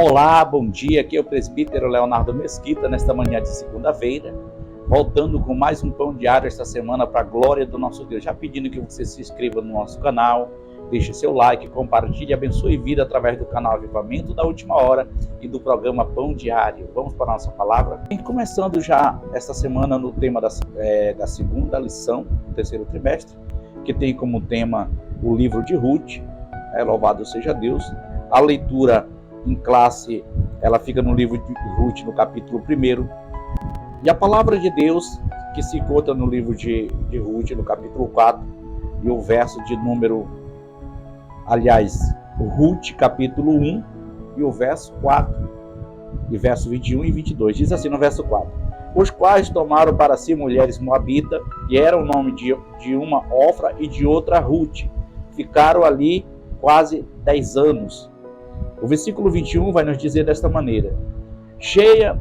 Olá, bom dia, aqui é o presbítero Leonardo Mesquita, nesta manhã de segunda-feira, voltando com mais um pão diário esta semana para a glória do nosso Deus. Já pedindo que você se inscreva no nosso canal, deixe seu like, compartilhe, abençoe vida através do canal Avivamento da Última Hora e do programa Pão Diário. Vamos para a nossa palavra? E começando já esta semana no tema da segunda lição, do terceiro trimestre, que tem como tema o livro de Ruth, louvado seja Deus. A leitura em classe, ela fica no livro de Ruth, no capítulo 1. E a palavra de Deus, que se encontra no livro de Ruth, no capítulo 4, e o verso de número... Ruth, capítulo 1, e o verso 4, e verso 21 e 22. Diz assim no verso 4. Os quais tomaram para si mulheres moabitas, e era o nome de uma Ofra e de outra Ruth. Ficaram ali quase 10 anos. O versículo 21 vai nos dizer desta maneira: cheia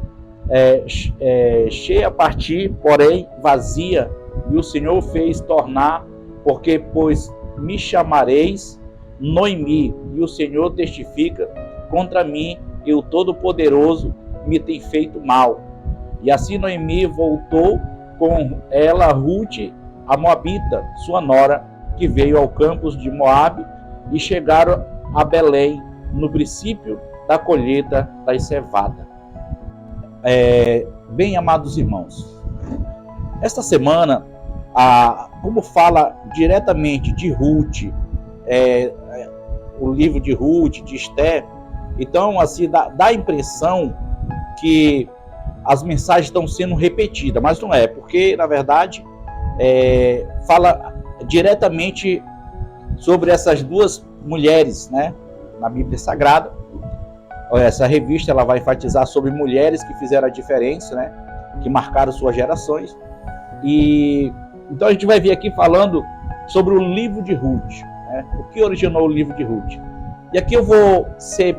a partir, porém vazia, e o Senhor fez tornar, porque pois me chamareis Noemi, e o Senhor testifica contra mim, e o Todo-Poderoso me tem feito mal. E assim Noemi voltou com ela Ruth, a Moabita, sua nora, que veio ao campos de Moabe, e chegaram a Belém, no princípio da colheita da cevada. Bem, amados irmãos, esta semana, como fala diretamente de Ruth, o livro de Ruth, de Esther, então assim dá a impressão que as mensagens estão sendo repetidas, mas não é, porque na verdade fala diretamente sobre essas duas mulheres, né? Na Bíblia Sagrada. Essa revista ela vai enfatizar sobre mulheres que fizeram a diferença, né? Que marcaram suas gerações. E então a gente vai ver aqui falando sobre o livro de Ruth, né? O que originou o livro de Ruth. E aqui eu vou ser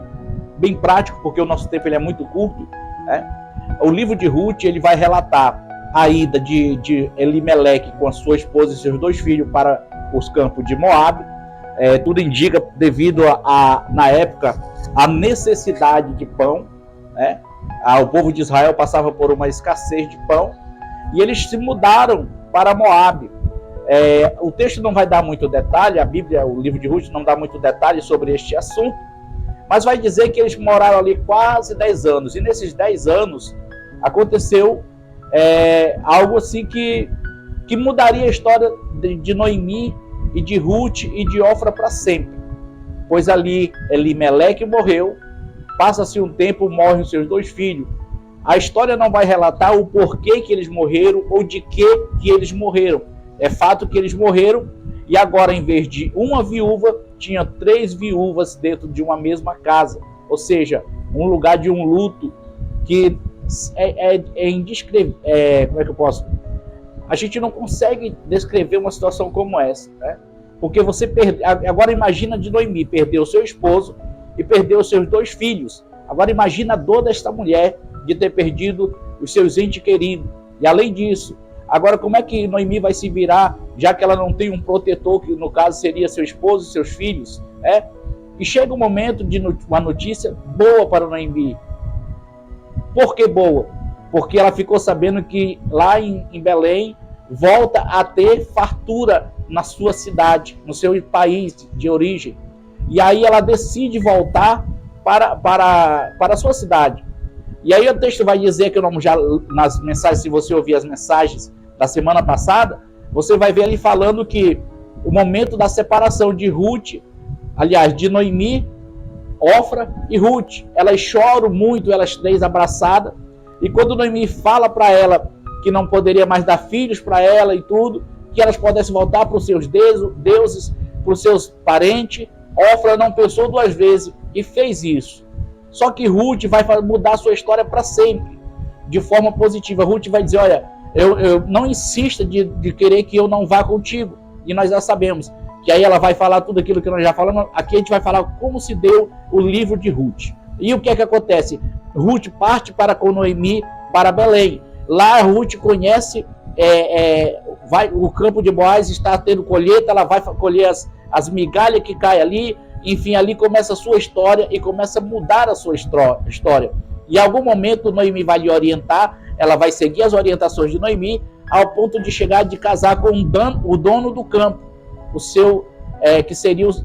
bem prático, porque o nosso tempo ele é muito curto, né? O livro de Ruth ele vai relatar a ida de Elimeleque com a sua esposa e seus 2 filhos para os campos de Moabe. Tudo indica devido na época, a necessidade de pão, né? O povo de Israel passava por uma escassez de pão e eles se mudaram para Moabe. O texto não vai dar muito detalhe, a Bíblia, o livro de Ruth não dá muito detalhe sobre este assunto, mas vai dizer que eles moraram ali quase 10 anos, e nesses 10 anos aconteceu algo assim que mudaria a história de Noemi e de Ruth e de Ofra para sempre. Pois ali Elimeleque morreu, passa-se um tempo, morrem os seus 2 filhos. A história não vai relatar o porquê que eles morreram ou de que eles morreram. É fato que eles morreram e agora, em vez de uma viúva, tinha 3 viúvas dentro de uma mesma casa. Ou seja, um lugar de um luto que é indescritível. Como é que eu posso... A gente não consegue descrever uma situação como essa, né? Porque você perde. Agora imagina de Noemi, perdeu seu esposo e perdeu seus 2 filhos. Agora imagina a dor desta mulher de ter perdido os seus entes queridos. E além disso, agora como é que Noemi vai se virar, já que ela não tem um protetor, que no caso seria seu esposo e seus filhos, né? E chega um momento de uma notícia boa para Noemi. Por que boa? Porque ela ficou sabendo que lá em Belém volta a ter fartura na sua cidade, no seu país de origem. E aí ela decide voltar para a sua cidade. E aí o texto vai dizer, que eu não, já nas mensagens, se você ouvir as mensagens da semana passada, você vai ver ali falando que o momento da separação de Ruth, aliás, de Noemi, Ofra e Ruth, elas choram muito, elas 3 abraçadas. E quando Noemi fala para ela que não poderia mais dar filhos para ela e tudo, que elas pudessem voltar para os seus deuses, para os seus parentes, Ofra não pensou 2 vezes e fez isso. Só que Ruth vai mudar a sua história para sempre, de forma positiva. Ruth vai dizer, olha, eu não insista de querer que eu não vá contigo. E nós já sabemos que aí ela vai falar tudo aquilo que nós já falamos. Aqui a gente vai falar como se deu o livro de Ruth. E o que é que acontece? Ruth parte com Noemi para Belém. Lá Ruth conhece o campo de Boaz, está tendo colheita, ela vai colher as migalhas que caem ali, Enfim, ali começa a sua história e começa a mudar a sua história. E em algum momento Noemi vai lhe orientar, ela vai seguir as orientações de Noemi, ao ponto de chegar de casar com o dono do campo, o seu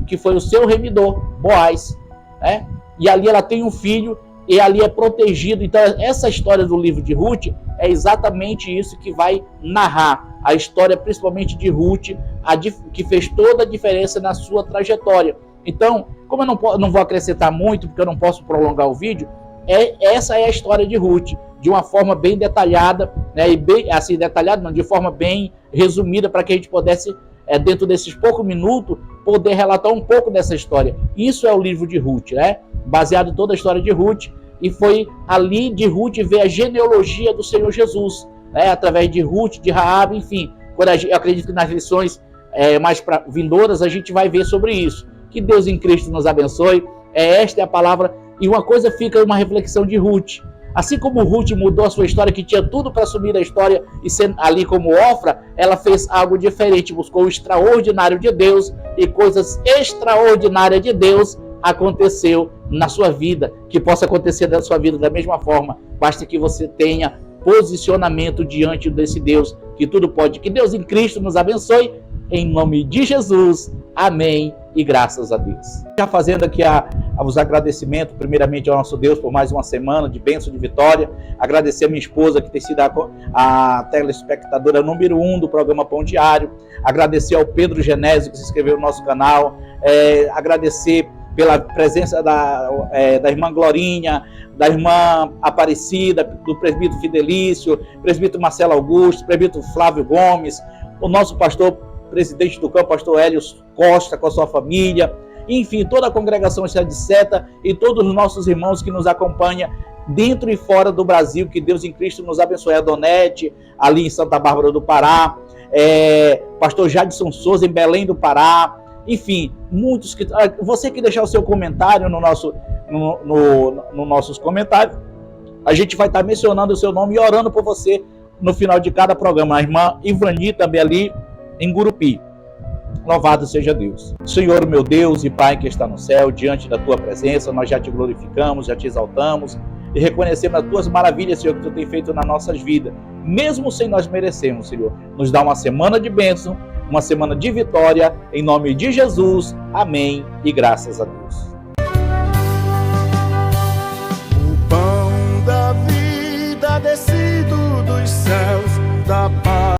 que foi o seu remidor, Boaz, né? E ali ela tem um filho e ali é protegido. Então essa história do livro de Ruth é exatamente isso que vai narrar a história, principalmente de Ruth, que fez toda a diferença na sua trajetória. Então, como eu não vou acrescentar muito, porque eu não posso prolongar o vídeo, essa é a história de Ruth, de uma forma bem detalhada, né? E bem assim, detalhada não, de forma bem resumida, para que a gente pudesse, dentro desses poucos minutos, poder relatar um pouco dessa história. Isso é o livro de Ruth, né? Baseado em toda a história de Ruth, e foi ali de Ruth ver a genealogia do Senhor Jesus, né? Através de Ruth, de Raabe, enfim. Eu acredito que nas lições mais vindouras a gente vai ver sobre isso. Que Deus em Cristo nos abençoe. Esta é a palavra. E uma coisa fica uma reflexão de Ruth. Assim como Ruth mudou a sua história, que tinha tudo para assumir a história e ser ali como Ofra, ela fez algo diferente, buscou o extraordinário de Deus, e coisas extraordinárias de Deus aconteceu na sua vida, que possa acontecer na sua vida da mesma forma. Basta que você tenha posicionamento diante desse Deus que tudo pode. Que Deus em Cristo nos abençoe, em nome de Jesus. Amém e graças a Deus. Já fazendo aqui os agradecimentos, primeiramente ao nosso Deus por mais uma semana de bênção, de vitória. Agradecer a minha esposa, que tem sido a telespectadora número 1 do programa Pão Diário. Agradecer ao Pedro Genésio, que se inscreveu no nosso canal. Agradecer pela presença da irmã Glorinha, da irmã Aparecida, do presbítero Fidelício, presbítero Marcelo Augusto, presbítero Flávio Gomes, o nosso pastor presidente do campo, pastor Hélio Costa, com a sua família, enfim, toda a congregação Estrada de Seta e todos os nossos irmãos que nos acompanham dentro e fora do Brasil. Que Deus em Cristo nos abençoe. A Donete, ali em Santa Bárbara do Pará, pastor Jadson Souza, em Belém do Pará, enfim, muitos que... Você que deixar o seu comentário no nossos comentários, a gente vai estar mencionando o seu nome e orando por você no final de cada programa. A irmã Ivani também ali em Gurupi. Louvado seja Deus. Senhor, meu Deus e Pai que está no céu, diante da tua presença, nós já te glorificamos, já te exaltamos e reconhecemos as tuas maravilhas, Senhor, que tu tem feito nas nossas vidas, mesmo sem nós merecermos, Senhor. Nos dá uma semana de bênção, uma semana de vitória, em nome de Jesus. Amém e graças a Deus. O pão da vida descido dos céus, da paz.